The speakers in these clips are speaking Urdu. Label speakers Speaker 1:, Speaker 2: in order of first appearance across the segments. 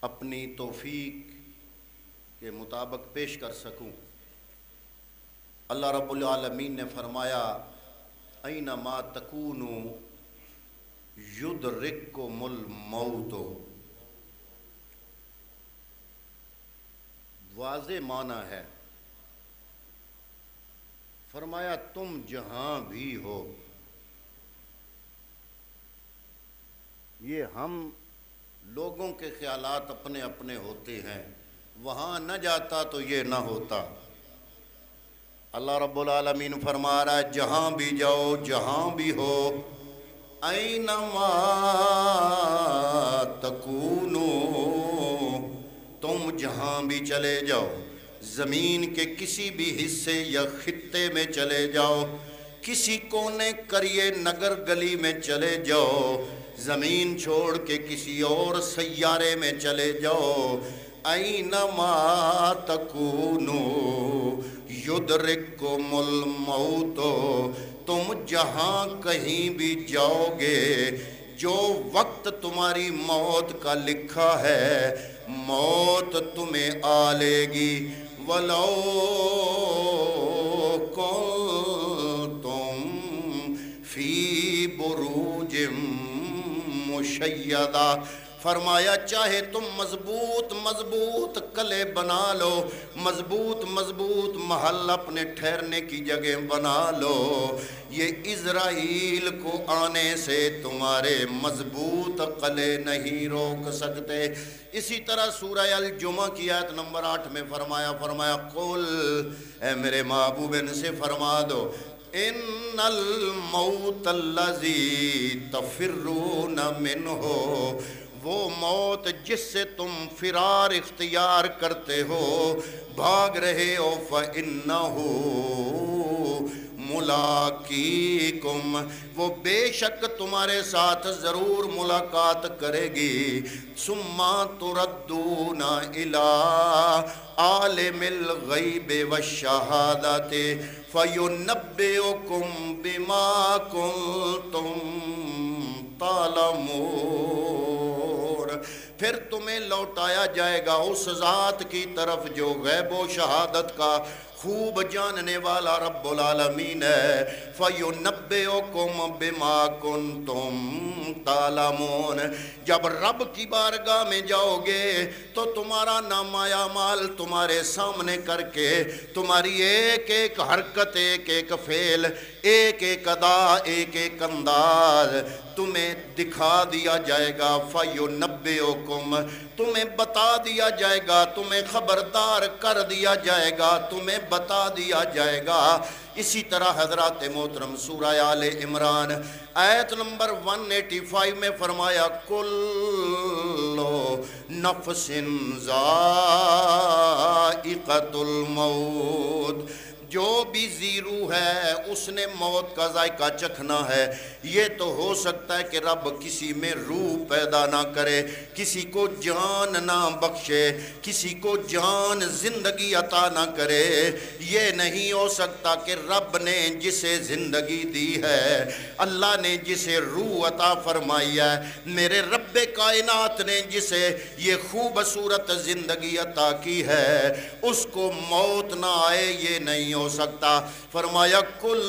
Speaker 1: اپنی توفیق کے مطابق پیش کر سکوں۔ اللہ رب العالمین نے فرمایا اینما تکونوا یدرککم الموت۔ واضح معنی ہے، فرمایا تم جہاں بھی ہو۔ یہ ہم لوگوں کے خیالات اپنے اپنے ہوتے ہیں، وہاں نہ جاتا تو یہ نہ ہوتا۔ اللہ رب العالمین فرما رہا ہے جہاں بھی جاؤ، جہاں بھی ہو، اینما تکونو، تم جہاں بھی چلے جاؤ، زمین کے کسی بھی حصے یا خطے میں چلے جاؤ، کسی کونے قریے نگر گلی میں چلے جاؤ، زمین چھوڑ کے کسی اور سیارے میں چلے جاؤ، اینما تکونو یدرککم الموت، تم جہاں کہیں بھی جاؤ گے، جو وقت تمہاری موت کا لکھا ہے موت تمہیں آ لے گی۔ وَلَوْ كُنْتُمْ فِي بُرُوجٍ مُشَيَّدَةٍ، فرمایا چاہے تم مضبوط قلعے بنا لو، مضبوط محل اپنے ٹھہرنے کی جگہ بنا لو، یہ اسرائیل کو آنے سے تمہارے مضبوط قلعے نہیں روک سکتے۔ اسی طرح سورہ الجمعہ کی آیت نمبر 8 میں فرمایا قل، اے میرے محبوب ان سے فرما دو، ان الموت الذی تفرون منہ، وہ موت جس سے تم فرار اختیار کرتے ہو، بھاگ رہے ہو، فَإِنَّهُ مُلَاقِيكُمْ، وہ بے شک تمہارے ساتھ ضرور ملاقات کرے گی۔ ثُمَّ تُرَدُّونَ إِلَىٰ عَالِمِ الْغَيْبِ وَالشَّهَادَةِ فَيُنَبِّئُكُم بِمَا كُنتُمْ تَعْلَمُونَ، پھر تمہیں لوٹایا جائے گا اس ذات کی طرف جو غیب و شہادت کا خوب جاننے والا رب العالمین ہے۔ فَيُنَبِّئُكُم بِمَا كُنتُمْ تَعْلَمُونَ، جب رب کی بارگاہ میں جاؤ گے تو تمہارا نامہ اعمال تمہارے سامنے کر کے تمہاری ایک ایک حرکت، ایک ایک فعل، ایک ایک ادا، ایک ایک انداز تمہیں دکھا دیا جائے گا۔ فَيُنَبِّئُكُم، تمہیں بتا دیا جائے گا، تمہیں خبردار کر دیا جائے گا، تمہیں بتا دیا جائے گا۔ اسی طرح حضرات محترم سورہ آل عمران آیت نمبر 185 میں فرمایا کل نفس ذائقۃ الموت، جو بھی زیرو ہے اس نے موت کا ذائقہ چکھنا ہے۔ یہ تو ہو سکتا ہے کہ رب کسی میں روح پیدا نہ کرے، کسی کو جان نہ بخشے، کسی کو جان زندگی عطا نہ کرے، یہ نہیں ہو سکتا کہ رب نے جسے زندگی دی ہے، اللہ نے جسے روح عطا فرمائی ہے، میرے رب کائنات نے جسے یہ خوبصورت زندگی عطا کی ہے، اس کو موت نہ آئے، یہ نہیں ہو سکتا۔ فرمایا کل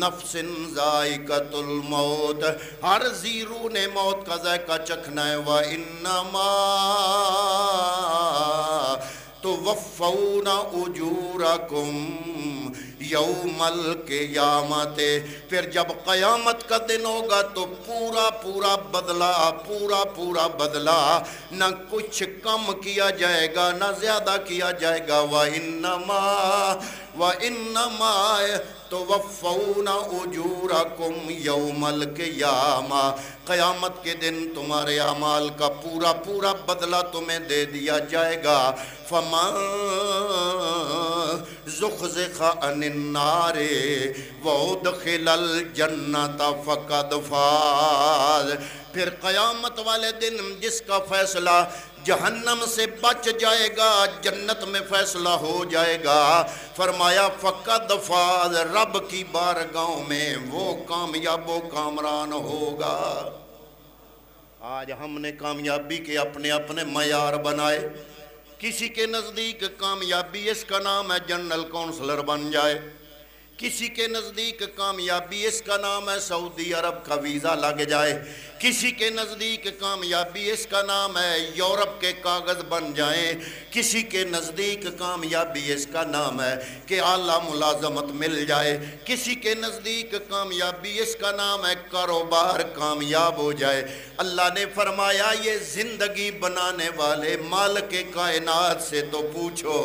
Speaker 1: نفس ذائقۃ الموت، ہر زیرو نے موت کا ذائقہ چکھنا ہے۔ وَإِنَّمَا تُوَفَّوْنَ أُجُورَكُمْ یوم القیامت، پھر جب قیامت کا دن ہوگا تو پورا بدلہ، نہ کچھ کم کیا جائے گا نہ زیادہ کیا جائے گا۔ وَإِنَّمَا تُوَفَّوْنَ أُجُورَكُمْ یوم القیامہ، قیامت کے دن تمہارے اعمال کا پورا بدلہ تمہیں دے دیا جائے گا۔ فَمَن زُحْزِحَ عَنِ النَّارِ وَأُدْخِلَ الْجَنَّةَ فَقَدْ فَازَ، پھر قیامت والے دن جس کا فیصلہ جہنم سے بچ جائے گا، جنت میں فیصلہ ہو جائے گا، فرمایا فقد فاز، رب کی بارگاہوں میں وہ کامیاب و کامران ہوگا۔ آج ہم نے کامیابی کے اپنے اپنے معیار بنائے. کسی کے نزدیک کامیابی اس کا نام ہے جنرل کونسلر بن جائے. کسی کے نزدیک کامیابی اس کا نام ہے سعودی عرب کا ویزا لگ جائے. کسی کے نزدیک کامیابی اس کا نام ہے یورپ کے کاغذ بن جائیں. کسی کے نزدیک کامیابی اس کا نام ہے کہ اعلیٰ ملازمت مل جائے. کسی کے نزدیک کامیابی اس کا نام ہے کاروبار کامیاب ہو جائے. اللہ نے فرمایا یہ زندگی بنانے والے مالک کائنات سے تو پوچھو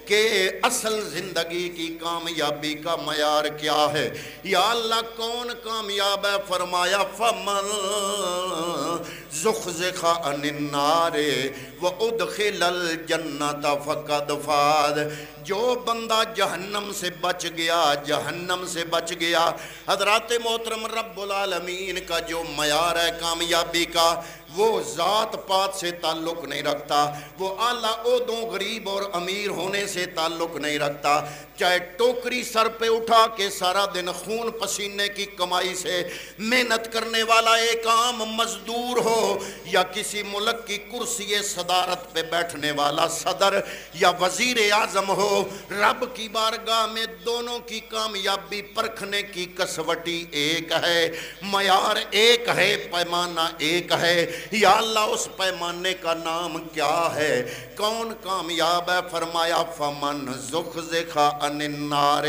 Speaker 1: کہ اصل زندگی کی کامیابی کا معیار کیا ہے. یا اللہ کون کامیاب ہے؟ فرمایا فمن زخزخ عن النار وادخل الجنت فقد فاز. جو بندہ جہنم سے بچ گیا، جہنم سے بچ گیا. حضرات محترم رب العالمین کا جو معیار ہے کامیابی کا وہ ذات پات سے تعلق نہیں رکھتا، وہ اعلیٰ عہدوں غریب اور امیر ہونے سے تعلق نہیں رکھتا. چاہے ٹوکری سر پہ اٹھا کے سارا دن خون پسینے کی کمائی سے محنت کرنے والا ایک عام مزدور ہو، یا کسی ملک کی کرسی صدارت پہ بیٹھنے والا صدر یا وزیر اعظم ہو، رب کی بارگاہ میں دونوں کی کامیابی پرکھنے کی کسوٹی ایک ہے، معیار ایک ہے، پیمانہ ایک ہے. یا اللہ اس پیمانے کا نام کیا ہے؟ کون کامیاب ہے؟ فرمایا فمن زخزخ عن النار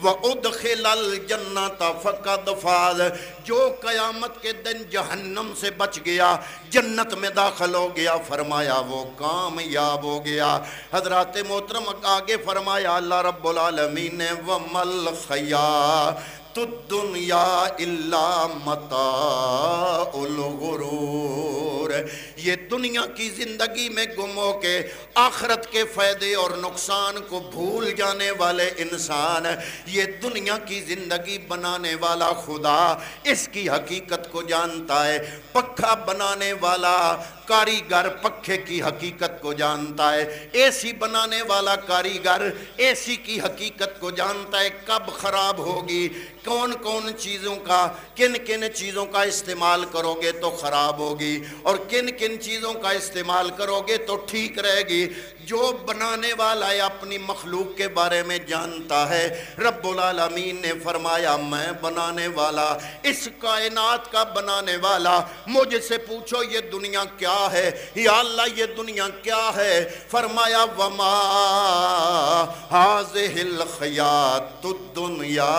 Speaker 1: وادخل الجنت فقد فاز. جو قیامت کے دن جہنم سے بچ گیا، جنت میں داخل ہو گیا، فرمایا وہ کامیاب ہو گیا. حضرات محترم آگے فرمایا اللہ رب العالمین نے وَمَا الْحَيَاةُ الدُّنْيَا إِلَّا مَتَاعُ الْغُرُورِ. یہ دنیا کی زندگی میں گم ہو کے آخرت کے فائدے اور نقصان کو بھول جانے والے انسان، یہ دنیا کی زندگی بنانے والا خدا اس کی حقیقت کو جانتا ہے. پکھا بنانے والا کاریگر پکھے کی حقیقت کو جانتا ہے. اے سی بنانے والا کاریگر اے سی کی حقیقت کو جانتا ہے کب خراب ہوگی، کون کون چیزوں کا، کن کن چیزوں کا استعمال کرو گے تو خراب ہوگی اور کن کن چیزوں کا استعمال کرو گے تو ٹھیک رہے گی. جو بنانے والا ہے اپنی مخلوق کے بارے میں جانتا ہے. رب العالمین نے فرمایا میں بنانے والا، اس کائنات کا بنانے والا. مجھ سے پوچھو یہ دنیا کیا ہے؟ یا اللہ یہ دنیا کیا ہے؟ فرمایا وما هذه الحیاة الدنیا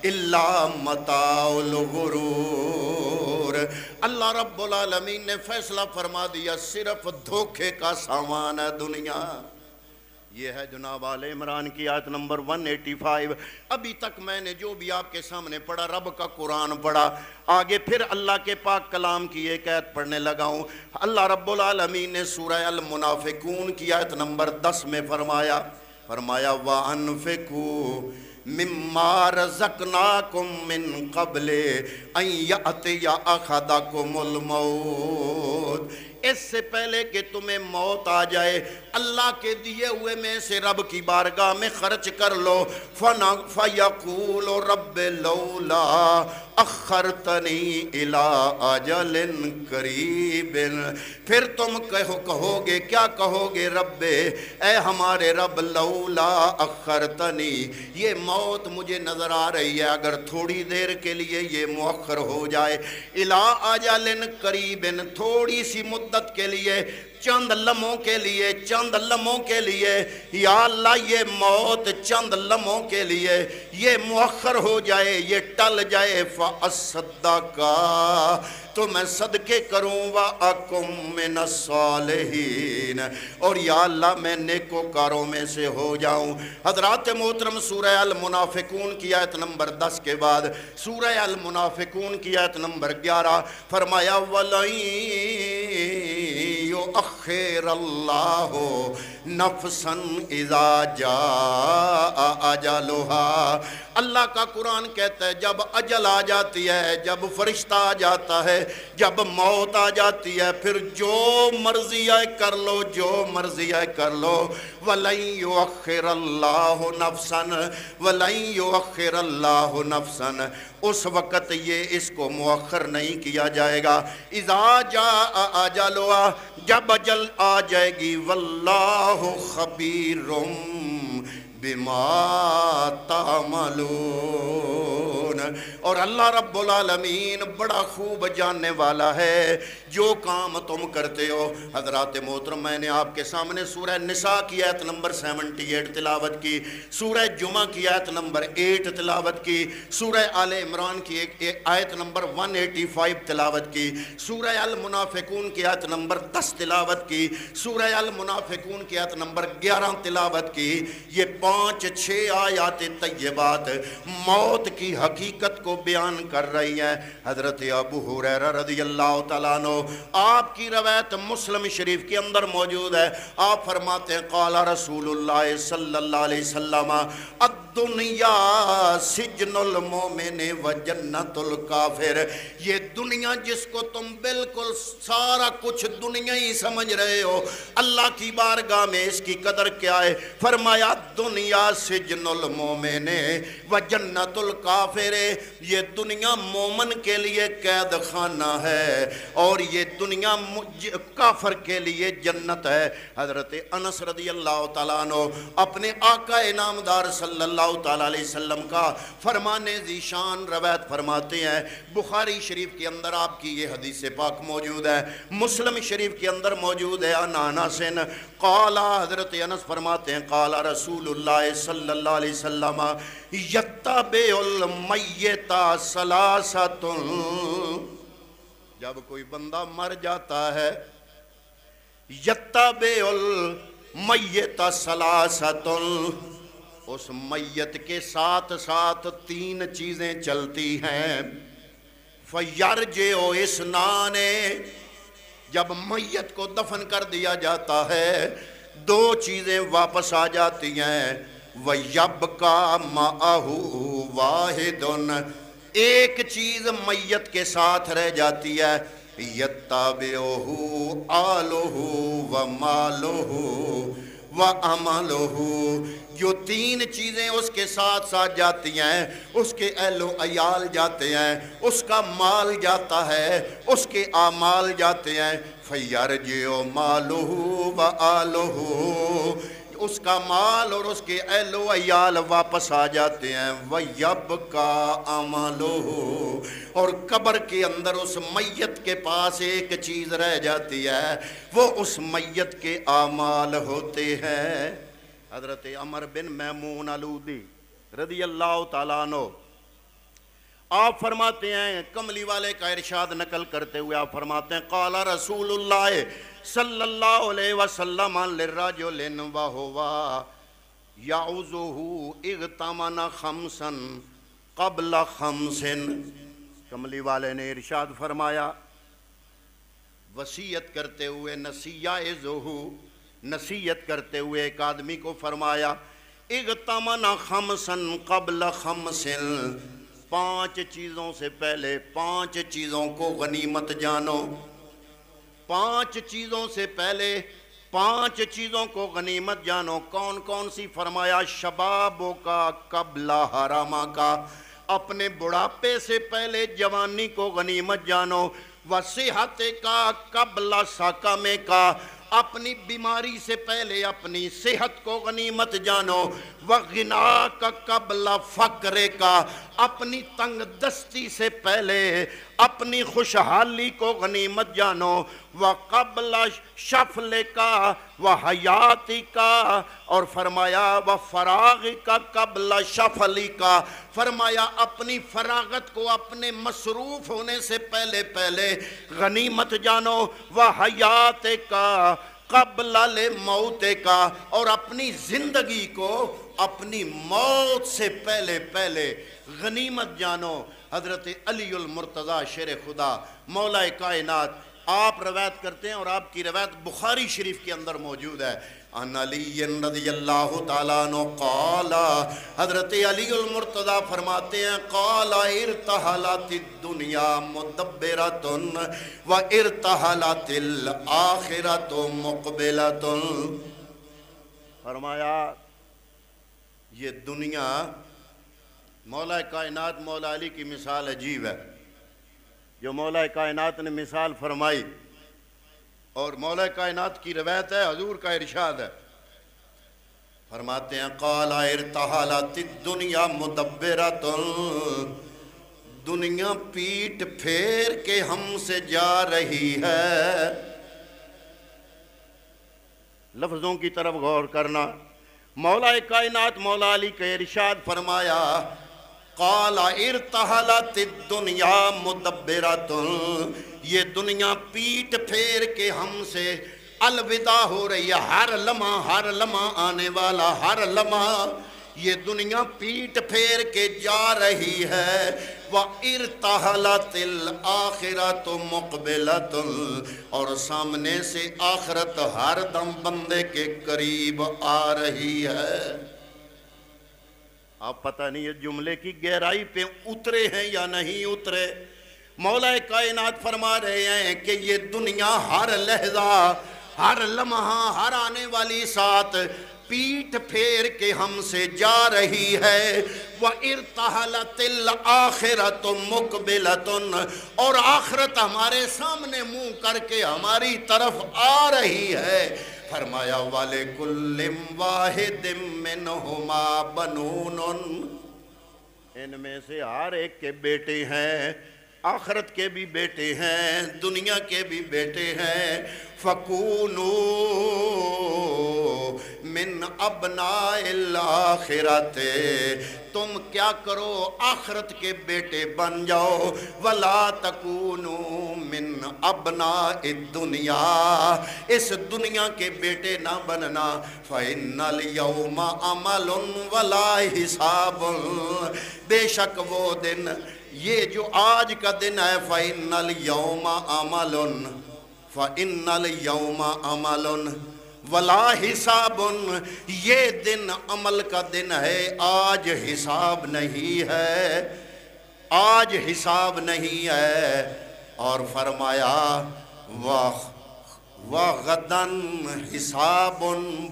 Speaker 1: الا متاع الغرور. اللہ رب العالمین نے فیصلہ فرما دیا صرف دھوکے کا سامان ہے دنیا. یہ ہے جناب آل عمران کی آیت نمبر 185. ابھی تک میں نے جو بھی آپ کے سامنے پڑھا رب کا قرآن پڑھا، آگے پھر اللہ کے پاک کلام کی ایک آیت پڑھنے لگا ہوں. اللہ رب العالمین نے سورہ المنافقون کی آیت نمبر 10 میں فرمایا وَأَنفِقُوا مِمَّا رَزَقْنَاكُم مِّن قَبْلِ أَن يَأْتِيَ أَحَدَكُمُ الْمَوْتُ. اس سے پہلے کہ تمہیں موت آ جائے اللہ کے دیے ہوئے میں سے رب کی بارگاہ میں خرچ کر لو. فَيَقُولُ رَبِّ لَوْلَا أَخَّرْتَنِي إِلَىٰ أَجَلٍ قَرِيبٍ. پھر تم کہو گے، کیا کہو گے؟ رب اے ہمارے رب لولا اخرتنی، یہ موت مجھے نظر آ رہی ہے اگر تھوڑی دیر کے لیے یہ مؤخر ہو جائے، اِلیٰ أَجَلٍ قَرِيبٍ، تھوڑی سی مدت کے لیے، چند لمحوں کے لیے، چند لمحوں کے لیے. یا اللہ یہ موت چند لمحوں کے لیے یہ مؤخر ہو جائے، یہ ٹل جائے. فَأَصَّدَّقَ، تو میں صدقے کروں، وَأَكُن مِّنَ الصَّالِحِينَ، اور یا اللہ میں نیکوکاروں میں سے ہو جاؤں. حضرات محترم سورہ المنافقون کی آیت نمبر 10 کے بعد سورہ المنافقون کی آیت نمبر 11 فرمایا وَلَن يُؤَخِّرَ اللَّهُ نفسا اذا جاء اجلها۔ اللہ کا قرآن کہتا ہے جب اجل آ جاتی ہے، جب فرشتہ آ جاتا ہے، جب موت آ جاتی ہے، پھر جو مرضی ہے کر لو، جو مرضی ہے کر لو۔ وَلَن يُؤَخِّرَ اللَّهُ نَفْسًا وَلَن يُؤَخِّرَ اللَّهُ نَفْسًا، اس وقت یہ اس کو مؤخر نہیں کیا جائے گا۔ اذا جاء اجلها، جب اجل آ جائے گی۔ واللہ خبیر بما تعملون، اور اللہ رب العالمین بڑا خوب جاننے والا ہے جو کام تم کرتے ہو۔ حضرات محترم، میں نے آپ کے سامنے سورہ نساء کی آیت نمبر 78 تلاوت کی، سورہ جمعہ کی آیت نمبر 8 تلاوت کی، سورہ آل عمران کی ایک آیت نمبر 185 تلاوت کی، سورہ المنافقون کی آیت نمبر 10 تلاوت کی، سورہ المنافقون کی آیت نمبر 11 تلاوت کی۔ یہ 5-6 آیات طیبات موت کی حقیقت کو بیان کر رہی ہیں۔ حضرت ابو ہریرہ رضی اللہ تعالیٰ عنہ، آپ کی روایت مسلم شریف کے اندر موجود ہے، آپ فرماتے ہیں قال رسول اللہ صلی اللہ علیہ وسلم الدنیا سجن المومن و جنت الکافر، یہ دنیا جس کو تم بالکل سارا کچھ دنیا ہی سمجھ رہے ہو، اللہ کی بارگاہ میں اس کی قدر کیا ہے؟ فرمایا دنیا سجن المومن و جنت الکافر، یہ دنیا مومن کے لیے قید خانہ ہے اور یہ دنیا کافر کے لیے جنت ہے۔ حضرت انس رضی اللہ تعالیٰ عنہ اپنے آقا انعامدار صلی اللہ تعالیٰ علیہ وسلم کا فرمان ذیشان روایت فرماتے ہیں، بخاری شریف کے اندر آپ کی یہ حدیث پاک موجود ہے، مسلم شریف کے اندر موجود ہے۔ عن انس قال، حضرت انس فرماتے ہیں قال رسول اللہ صلی اللہ علیہ وسلم یتبع المیت ثلاثۃ، جب کوئی بندہ مر جاتا ہے، یتبع المیت ثلاثۃ، اس میت کے ساتھ ساتھ 3 چیزیں چلتی ہیں۔ فیرجع اثنان، جب میت کو دفن کر دیا جاتا ہے 2 چیزیں واپس آ جاتی ہیں۔ وَيَبْقَى مَعَهُ وَاحِدٌ، ایک چیز میت کے ساتھ رہ جاتی ہے۔ يَتَّبِعُهُ آلُهُ وَمَالُهُ وَعَمَلُهُ، جو 3 چیزیں اس کے ساتھ ساتھ جاتی ہیں، اس کے اہل و عیال جاتے ہیں، اس کا مال جاتا ہے، اس کے اعمال جاتے ہیں۔ فَيَرْجِعُ مَالُهُ وَآلُهُ، اس کا مال اور اس کے اہل و عیال واپس آ جاتے ہیں۔ وَيَبْقَى عَمَلُهُ، اور قبر کے اندر اس میت کے پاس ایک چیز رہ جاتی ہے، وہ اس میت کے اعمال ہوتے ہیں۔ حضرت عمر بن میمون الودی رضی اللہ تعالیٰ عنہ آپ فرماتے ہیں، کملی والے کا ارشاد نقل کرتے ہوئے آپ فرماتے ہیں قال رسول اللہ صلی اللہ علیہ وسلم للرجل وهو يعوذه اغتمن 5 قبل 5، کملی والے نے ارشاد فرمایا وصیت کرتے ہوئے، نصیحت کرتے ہوئے ایک آدمی کو فرمایا اغتمن 5 قبل 5، 5 چیزوں سے پہلے 5 چیزوں کو غنیمت جانو، 5 چیزوں سے پہلے 5 چیزوں کو غنیمت جانو۔ کون کون سی؟ فرمایا شبابوں کا قبل حرامہ کا، اپنے بڑھاپے سے پہلے جوانی کو غنیمت جانو۔ وصحت کا قبل سقم کا، اپنی بیماری سے پہلے اپنی صحت کو غنیمت جانو۔ وغنا کا قبل فقر کا، اپنی تنگ دستی سے پہلے اپنی خوشحالی کو غنیمت جانو۔ وقبل شفل کا وحیاتی کا، اور فرمایا وفراغ کا قبل شفلی کا، فرمایا اپنی فراغت کو اپنے مصروف ہونے سے پہلے غنیمت جانو۔ وحیات کا قبل الموت کا، اور اپنی زندگی کو اپنی موت سے پہلے غنیمت جانو۔ حضرت علی المرتضی شیر خدا مولا کائنات آپ روایت کرتے ہیں اور آپ کی روایت بخاری شریف کے اندر موجود ہے. ان علی رضی اللہ تعالیٰ عنہ قال، حضرت علی المرتضیٰ فرماتے ہیں قال ارتحلت الدنیا مدبرۃ و ارتحلت الآخرۃ مقبلۃ. فرمایا یہ دنیا، مولا کائنات مولا علی کی مثال عجیب ہے. جو مولا کائنات نے مثال فرمائی اور مولا کائنات کی روایت ہے، حضور کا ارشاد ہے. فرماتے ہیں قال ارتحلت الدنیا مدبرۃ، دنیا پیٹ پھیر کے ہم سے جا رہی ہے. لفظوں کی طرف غور کرنا. مولا کائنات مولا علی کا ارشاد فرمایا قال ارتحلت الدنیا مدبرۃ، یہ دنیا پیٹ پھیر کے ہم سے الوداع ہو رہی ہے. ہر لمحہ آنے والا ہر لمحہ یہ دنیا پیٹ پھیر کے جا رہی ہے. وَإِرْتَحَلَتِ الْآخِرَةُ مُقْبِلَةٌ، اور سامنے سے آخرت ہر دم بندے کے قریب آ رہی ہے. آپ پتہ نہیں یہ جملے کی گہرائی پہ اترے ہیں یا نہیں اترے. مولا کائنات فرما رہے ہیں کہ یہ دنیا ہر لحظہ، ہر لمحہ، ہر آنے والی ساتھ پیٹ پھیر کے ہم سے جا رہی ہے. وَإِرْتَحَلَتِ الْآخِرَةُ مُقْبِلَةٌ، اور آخرت ہمارے سامنے منہ کر کے ہماری طرف آ رہی ہے. فرمایا وَلِكُلِّ وَاحِدٍ مِّنْهُمَا بَنُونٌ، ان میں سے ہر ایک کے بیٹے ہیں، آخرت کے بھی بیٹے ہیں، دنیا کے بھی بیٹے ہیں. فَكُونُوا مِنْ أَبْنَاءِ الْآخِرَةِ، تم کیا کرو آخرت کے بیٹے بن جاؤ. وَلَا تَكُونُوا مِنْ أَبْنَاءِ الدُّنْيَا، اس دنیا کے بیٹے نہ بننا. فَإِنَّ الْيَوْمَ عَمَلٌ وَلَا حِسَابٌ، بے شک وہ دن، یہ جو آج کا دن ہے، فَإِنَّ الْيَوْمَ عَمَلٌ، فَإِنَّ الْيَوْمَ عَمَلٌ وَلَا حِسَابٌ، یہ دن عمل کا دن ہے، آج حساب نہیں ہے، آج حساب نہیں ہے. اور فرمایا وَغَدًا حِسَابٌ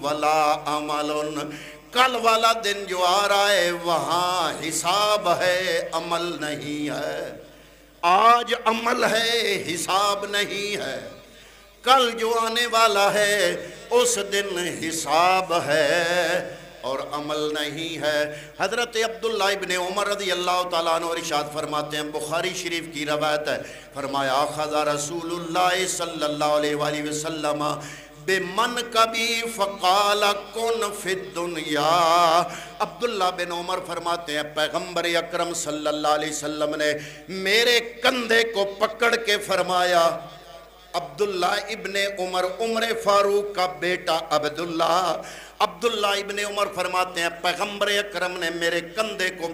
Speaker 1: وَلَا عَمَلٌ، کل والا دن جو آ رہا ہے وہاں حساب ہے، عمل نہیں ہے. آج عمل ہے، حساب نہیں ہے. کل جو آنے والا ہے اس دن حساب ہے اور عمل نہیں ہے. حضرت عبداللہ ابن عمر رضی اللہ تعالیٰ عنہ ارشاد فرماتے ہیں، بخاری شریف کی روایت ہے، فرمایا اخذ رسول اللہ صلی اللہ علیہ وآلہ وسلم بِمَنْكَبِي فَقَالَ كُنْ فِي الدُّنْيَا. عبداللہ بن عمر فرماتے ہیں پیغمبر اکرم صلی اللہ علیہ وسلم نے میرے کندھے کو پکڑ کے فرمایا. عبداللہ ابن عمر، عمر فاروق کا بیٹا عبداللہ ابن عمر فرماتے ہیں پیغمبر اکرم نے میرے کندھے کو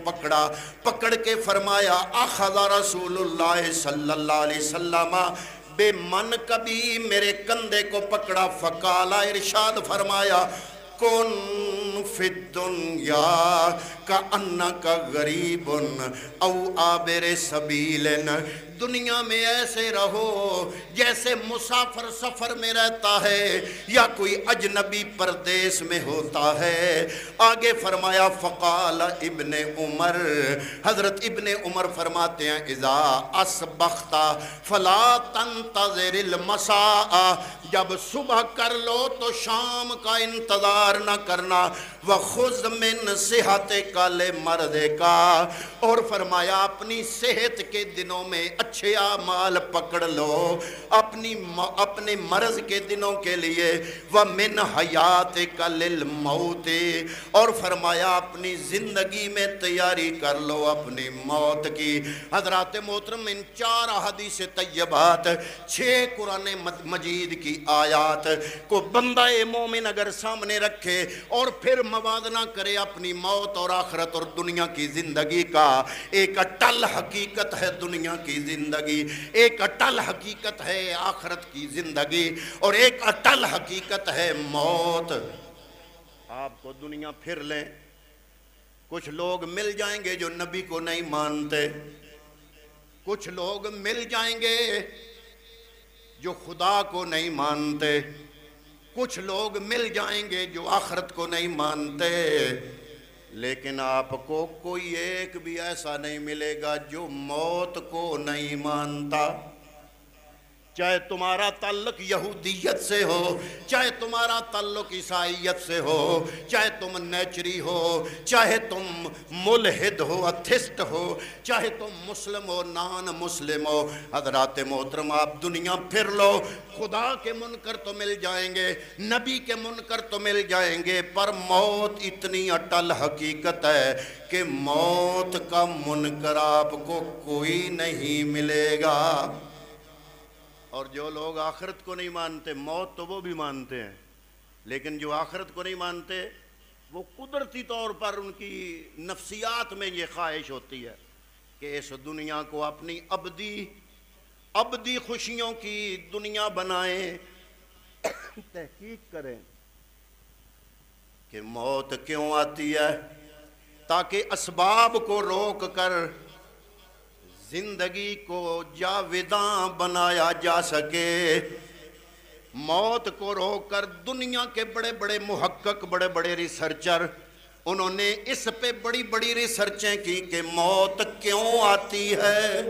Speaker 1: پکڑ کے فرمایا اخذ رسول اللہ صلی اللہ علیہ وسلم بے من کبھی، میرے کندھے کو پکڑا. فقالا، ارشاد فرمایا کن فی الدنیا کأنک غریب او عابر سبیل، دنیا میں ایسے رہو جیسے مسافر سفر میں رہتا ہے یا کوئی اجنبی پردیس میں ہوتا ہے. آگے فرمایا فقال ابن عمر، حضرت ابن عمر فرماتے ہیں اذا اصبحت فلا تنتظر المساء، جب صبح کر لو تو شام کا انتظار نہ کرنا. وخذ من صحتک لمرضک، اور فرمایا اپنی صحت کے دنوں میں اچھے اعمال پکڑ لو اپنے مرض کے دنوں کے لیے. ومن حیاتک للموت، اور فرمایا اپنی زندگی میں تیاری کر لو اپنی موت کی. حضرات محترم، ان 4 احادیث طیبات، 6 قرآن مجید کی آیات کو بندہ مومن اگر سامنے رکھے اور پھر موازنہ کرے اپنی موت اور آخرت اور دنیا کی زندگی کا، ایک اٹل حقیقت ہے دنیا کی زندگی، ایک اٹل حقیقت ہے آخرت کی زندگی اور ایک اٹل حقیقت ہے موت۔ آپ کو دنیا پھر لیں، کچھ لوگ مل جائیں گے جو نبی کو نہیں مانتے، کچھ لوگ مل جائیں گے جو خدا کو نہیں مانتے، کچھ لوگ مل جائیں گے جو آخرت کو نہیں مانتے، لیکن آپ کو کوئی ایک بھی ایسا نہیں ملے گا جو موت کو نہیں مانتا۔ چاہے تمہارا تعلق یہودیت سے ہو، چاہے تمہارا تعلق عیسائیت سے ہو، چاہے تم نیچری ہو، چاہے تم ملحد ہو، اتھسٹ ہو، چاہے تم مسلم ہو نان مسلم ہو، حضرات محترم آپ دنیا پھر لو، خدا کے منکر تو مل جائیں گے، نبی کے منکر تو مل جائیں گے، پر موت اتنی اٹل حقیقت ہے کہ موت کا منکر آپ کو کوئی نہیں ملے گا۔ اور جو لوگ آخرت کو نہیں مانتے، موت تو وہ بھی مانتے ہیں، لیکن جو آخرت کو نہیں مانتے وہ قدرتی طور پر ان کی نفسیات میں یہ خواہش ہوتی ہے کہ اس دنیا کو اپنی ابدی خوشیوں کی دنیا بنائیں۔ تحقیق کریں کہ موت کیوں آتی ہے، تاکہ اسباب کو روک کر زندگی کو جاوداں بنایا جا سکے۔ موت کو روک کر دنیا کے بڑے بڑے محقق، بڑے بڑے ریسرچر، انہوں نے اس پہ بڑی بڑی ریسرچیں کی کہ موت کیوں آتی ہے،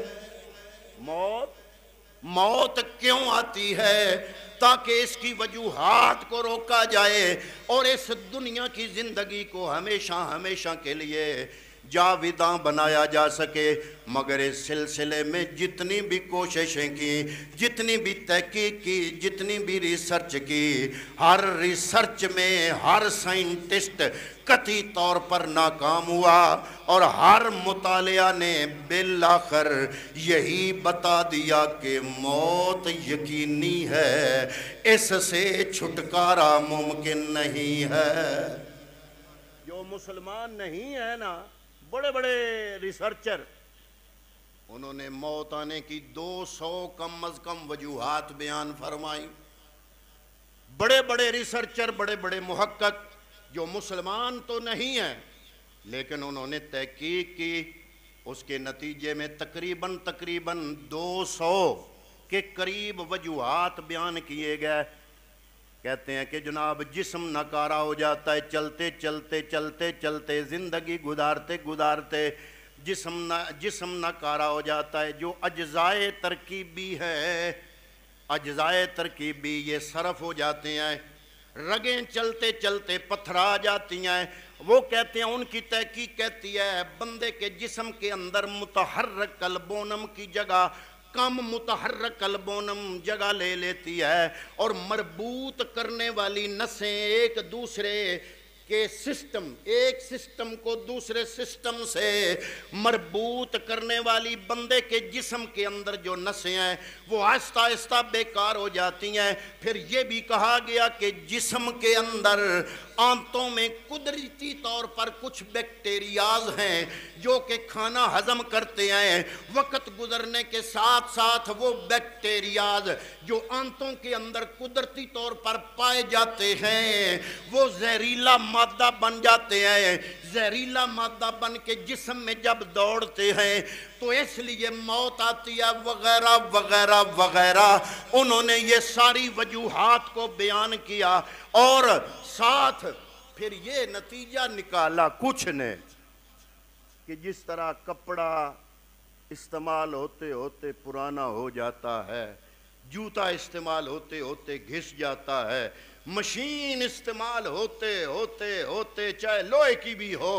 Speaker 1: موت کیوں آتی ہے، تاکہ اس کی وجوہات کو روکا جائے اور اس دنیا کی زندگی کو ہمیشہ ہمیشہ کے لیے جاوداں بنایا جا سکے۔ مگر اس سلسلے میں جتنی بھی کوششیں کی، جتنی بھی تحقیق کی، جتنی بھی ریسرچ کی، ہر ریسرچ میں ہر سائنٹسٹ قطعی طور پر ناکام ہوا اور ہر مطالعہ نے بالآخر یہی بتا دیا کہ موت یقینی ہے، اس سے چھٹکارا ممکن نہیں ہے۔ جو مسلمان نہیں ہے نا، بڑے بڑے ریسرچر، انہوں نے موت آنے کی 200 کم از کم وجوہات بیان فرمائی۔ بڑے بڑے ریسرچر، بڑے بڑے محقق جو مسلمان تو نہیں ہیں لیکن انہوں نے تحقیق کی، اس کے نتیجے میں تقریباً 200 کے قریب وجوہات بیان کیے گئے۔ کہتے ہیں کہ جناب جسم ناکارہ ہو جاتا ہے، چلتے چلتے چلتے چلتے زندگی گزارتے گزارتے جسم ناکارہ ہو جاتا ہے، جو اجزائے ترکیبی ہے، اجزائے ترکیبی یہ صرف ہو جاتے ہیں، رگیں چلتے چلتے پتھرا جاتی ہیں۔ وہ کہتے ہیں، ان کی تحقیق کہتی ہے بندے کے جسم کے اندر متحرک البونم کی جگہ کم متحرک البونم جگہ لے لیتی ہے اور مربوط کرنے والی نسیں ایک دوسرے کے ایک سسٹم کو دوسرے سسٹم سے مربوط کرنے والی بندے کے جسم کے اندر جو نسیں ہیں وہ آہستہ آہستہ بیکار ہو جاتی ہیں۔ پھر یہ بھی کہا گیا کہ جسم کے اندر آنتوں میں قدرتی طور پر کچھ بیکٹیریاز ہیں جو کہ کھانا ہضم کرتے ہیں، وقت گزرنے کے ساتھ ساتھ وہ بیکٹیریاز جو آنتوں کے اندر قدرتی طور پر پائے جاتے ہیں وہ زہریلا مادہ بن جاتے ہیں، زہریلا مادہ بن کے جسم میں جب دوڑتے ہیں تو اس لیے موت آتی ہے وغیرہ وغیرہ وغیرہ۔ انہوں نے یہ ساری وجوہات کو بیان کیا اور ساتھ پھر یہ نتیجہ نکالا کچھ نے کہ جس طرح کپڑا استعمال ہوتے ہوتے پرانا ہو جاتا ہے، جوتا استعمال ہوتے ہوتے گھس جاتا ہے، مشین استعمال ہوتے ہوتے ہوتے چاہے لوہے کی بھی ہو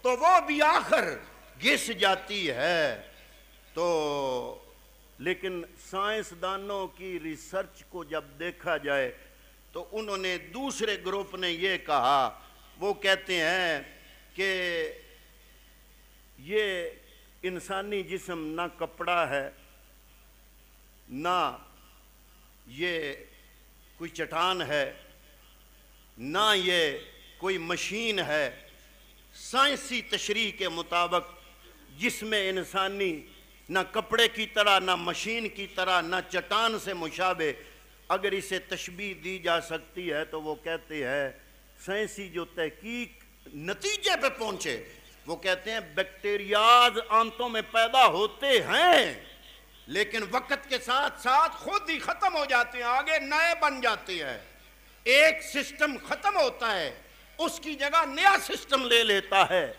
Speaker 1: تو وہ بھی آخر گھس جاتی ہے۔ تو لیکن سائنسدانوں کی ریسرچ کو جب دیکھا جائے تو انہوں نے دوسرے گروپ نے یہ کہا، وہ کہتے ہیں کہ یہ انسانی جسم نہ کپڑا ہے، نہ یہ کوئی چٹان ہے، نہ یہ کوئی مشین ہے۔ سائنسی تشریح کے مطابق جسم انسانی نہ کپڑے کی طرح، نہ مشین کی طرح، نہ چٹان سے مشابہ۔ اگر اسے تشبیہ دی جا سکتی ہے تو وہ کہتے ہیں سائنسی جو تحقیق نتیجے پہ پہنچے، وہ کہتے ہیں بیکٹیریاز آنتوں میں پیدا ہوتے ہیں لیکن وقت کے ساتھ ساتھ خود ہی ختم ہو جاتے ہیں، آگے نئے بن جاتے ہیں۔ ایک سسٹم ختم ہوتا ہے، اس کی جگہ نیا سسٹم لے لیتا ہے۔